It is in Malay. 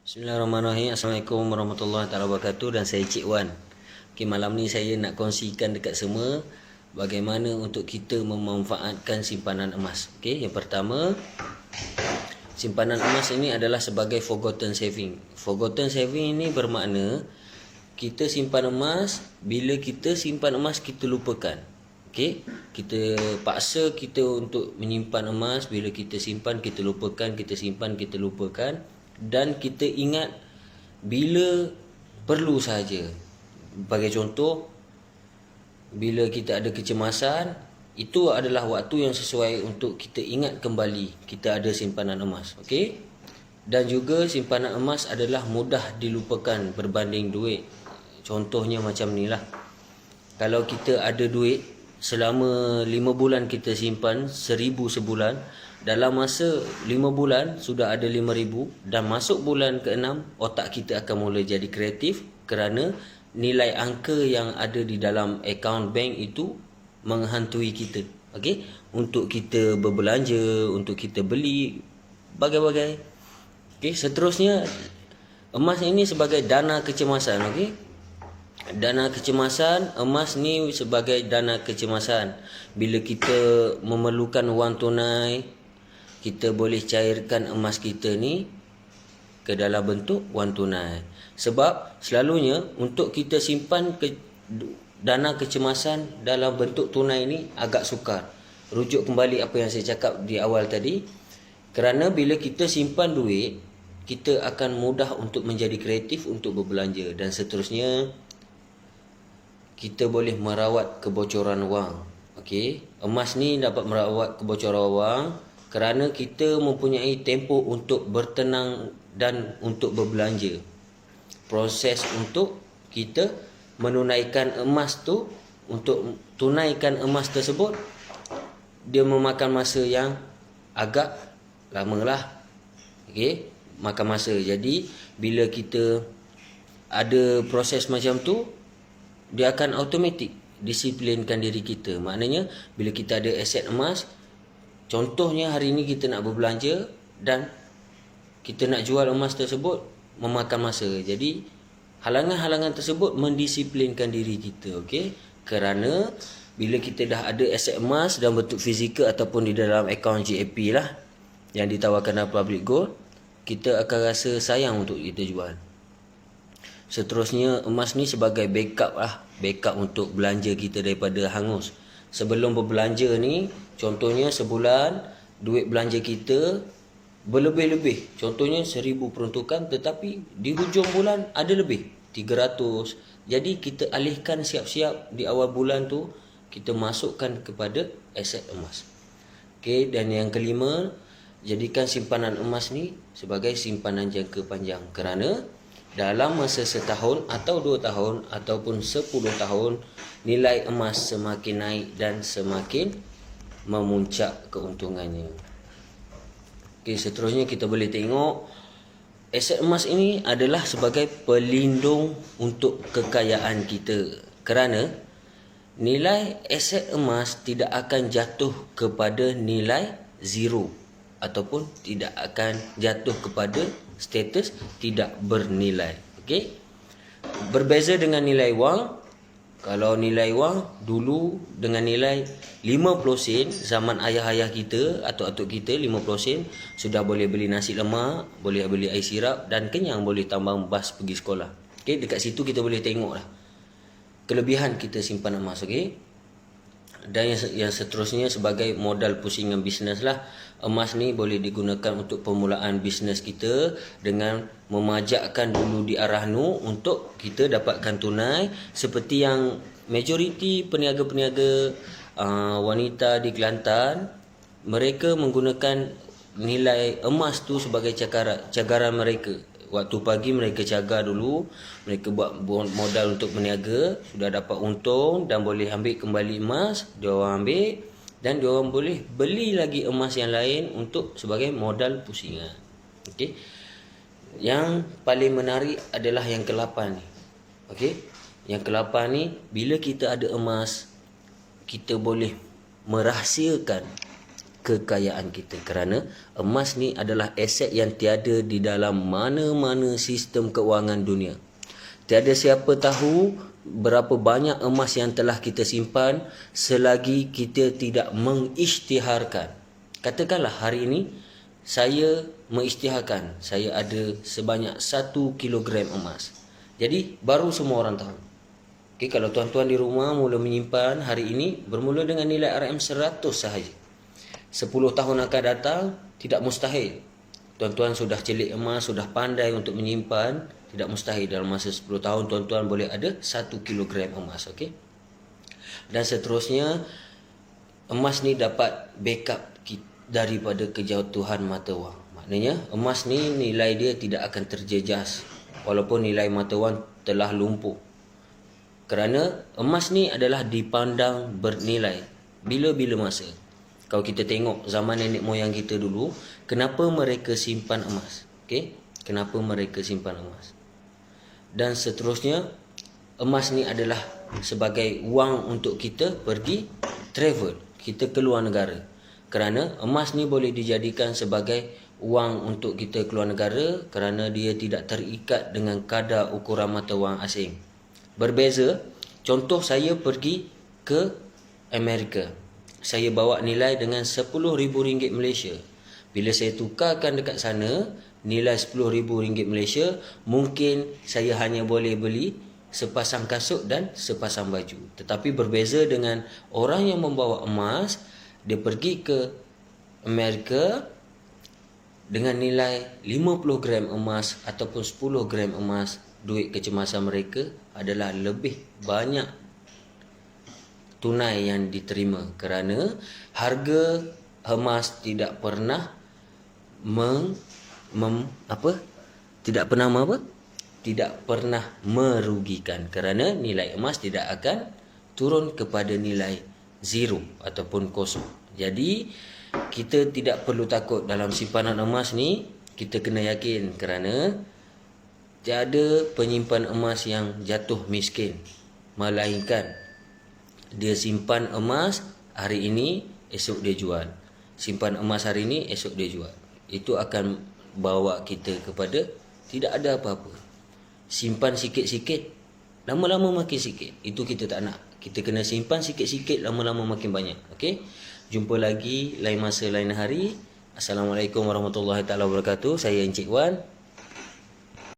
Bismillahirrahmanirrahim. Assalamualaikum warahmatullahi wabarakatuh. Dan saya Cik Wan. Malam ni saya nak kongsikan dekat semua bagaimana untuk kita memanfaatkan simpanan emas. Yang pertama, simpanan emas ini adalah sebagai forgotten saving. Forgotten saving ini bermakna kita simpan emas, bila kita simpan emas kita lupakan. Kita paksa kita untuk menyimpan emas, bila kita simpan kita lupakan, kita simpan kita lupakan, dan kita ingat bila perlu saja. Bagi contoh, bila kita ada kecemasan, itu adalah waktu yang sesuai untuk kita ingat kembali kita ada simpanan emas. Dan juga simpanan emas adalah mudah dilupakan berbanding duit. Contohnya macam ni lah. Kalau kita ada duit, selama 5 bulan kita simpan 1,000 sebulan, dalam masa 5 bulan sudah ada 5,000, dan masuk bulan ke-6 otak kita akan mula jadi kreatif kerana nilai angka yang ada di dalam akaun bank itu menghantui kita. Untuk kita berbelanja, untuk kita beli bagai-bagai. Seterusnya, emas ini sebagai dana kecemasan. Dana kecemasan, emas ni sebagai dana kecemasan. Bila kita memerlukan wang tunai, kita boleh cairkan emas kita ni ke dalam bentuk wang tunai. Sebab selalunya untuk kita simpan dana kecemasan dalam bentuk tunai ni agak sukar. Rujuk kembali apa yang saya cakap di awal tadi. Kerana bila kita simpan duit, kita akan mudah untuk menjadi kreatif untuk berbelanja. Dan seterusnya, kita boleh merawat kebocoran wang. Emas ni dapat merawat kebocoran wang kerana kita mempunyai tempoh untuk bertenang dan untuk berbelanja. Proses untuk kita menunaikan emas tu, untuk tunaikan emas tersebut, dia memakan masa yang agak lama lah. Makan masa. Jadi bila kita ada proses macam tu, dia akan automatik disiplinkan diri kita. Maknanya bila kita ada aset emas, contohnya hari ni kita nak berbelanja dan kita nak jual emas tersebut, memakan masa. Jadi halangan-halangan tersebut mendisiplinkan diri kita. Kerana bila kita dah ada aset emas dalam bentuk fizikal ataupun di dalam akaun GAP lah yang ditawarkan dalam public gold, kita akan rasa sayang untuk kita jual. Seterusnya, emas ni sebagai backup lah. Backup untuk belanja kita daripada hangus. Sebelum berbelanja ni, contohnya sebulan duit belanja kita berlebih-lebih. Contohnya 1,000 peruntukan, tetapi di hujung bulan ada lebih 300. Jadi kita alihkan siap-siap di awal bulan tu, kita masukkan kepada aset emas. Dan yang kelima, jadikan simpanan emas ni sebagai simpanan jangka panjang. Kerana dalam masa setahun atau 2 tahun ataupun 10 tahun, nilai emas semakin naik dan semakin memuncak keuntungannya. Seterusnya kita boleh tengok aset emas ini adalah sebagai pelindung untuk kekayaan kita. Kerana nilai aset emas tidak akan jatuh kepada nilai zero ataupun tidak akan jatuh kepada status tidak bernilai. Berbeza dengan nilai wang. Kalau nilai wang dulu dengan nilai 50 sen, zaman ayah-ayah kita atau atuk kita, 50 sen sudah boleh beli nasi lemak, boleh beli air sirap dan kenyang, boleh tambang bas pergi sekolah. Dekat situ kita boleh tengok lah kelebihan kita simpan emas. Dan yang seterusnya sebagai modal pusingan bisnes lah. Emas ni boleh digunakan untuk permulaan bisnes kita dengan memajakkan dulu di arah nu untuk kita dapatkan tunai. Seperti yang majoriti peniaga-peniaga wanita di Kelantan, mereka menggunakan nilai emas tu sebagai cagaran mereka. Waktu pagi mereka cagar dulu, mereka buat modal untuk berniaga, sudah dapat untung dan boleh ambil kembali emas, dia orang ambil dan dia orang boleh beli lagi emas yang lain untuk sebagai modal pusingan. Yang paling menarik adalah yang ke-8 ni. Yang ke-8 ni, bila kita ada emas, kita boleh merahsiakan kekayaan kita. Kerana emas ni adalah aset yang tiada di dalam mana-mana sistem keuangan dunia. Tiada siapa tahu berapa banyak emas yang telah kita simpan selagi kita tidak mengisytiharkan. Katakanlah hari ini saya mengisytiharkan saya ada sebanyak 1 kilogram emas. Jadi baru semua orang tahu. Okay, kalau tuan-tuan di rumah mula menyimpan hari ini bermula dengan nilai RM 100 sahaja. 10 tahun akan datang tidak mustahil. Tuan-tuan sudah celik emas, sudah pandai untuk menyimpan, tidak mustahil dalam masa 10 tahun tuan-tuan boleh ada 1 kilogram emas. Okay? Dan seterusnya emas ni dapat backup daripada kejatuhan mata wang. Maknanya emas ni nilai dia tidak akan terjejas walaupun nilai mata wang telah lumpuh. Kerana emas ni adalah dipandang bernilai bila-bila masa. Kalau kita tengok zaman nenek moyang kita dulu, kenapa mereka simpan emas? Okey, kenapa mereka simpan emas? Dan seterusnya, emas ni adalah sebagai wang untuk kita pergi travel, kita keluar negara. Kerana emas ni boleh dijadikan sebagai wang untuk kita keluar negara kerana dia tidak terikat dengan kadar ukuran mata wang asing. Berbeza, contoh saya pergi ke Amerika. Saya bawa nilai dengan RM10,000 Malaysia. Bila saya tukarkan dekat sana, nilai RM10,000 Malaysia, mungkin saya hanya boleh beli sepasang kasut dan sepasang baju. Tetapi berbeza dengan orang yang membawa emas, dia pergi ke Amerika dengan nilai 50 gram emas ataupun 10 gram emas, duit kecemasan mereka adalah lebih banyak tunai yang diterima kerana harga emas tidak pernah tidak pernah merugikan kerana nilai emas tidak akan turun kepada nilai zero ataupun kosong. Jadi kita tidak perlu takut dalam simpanan emas ni, kita kena yakin kerana tiada penyimpan emas yang jatuh miskin, melainkan dia simpan emas hari ini, esok dia jual. Simpan emas hari ini, esok dia jual. Itu akan bawa kita kepada tidak ada apa-apa. Simpan sikit-sikit, lama-lama makin sikit. Itu kita tak nak. Kita kena simpan sikit-sikit, lama-lama makin banyak. Okey? Jumpa lagi lain masa lain hari. Assalamualaikum warahmatullahi taala wabarakatuh. Saya Encik Wan.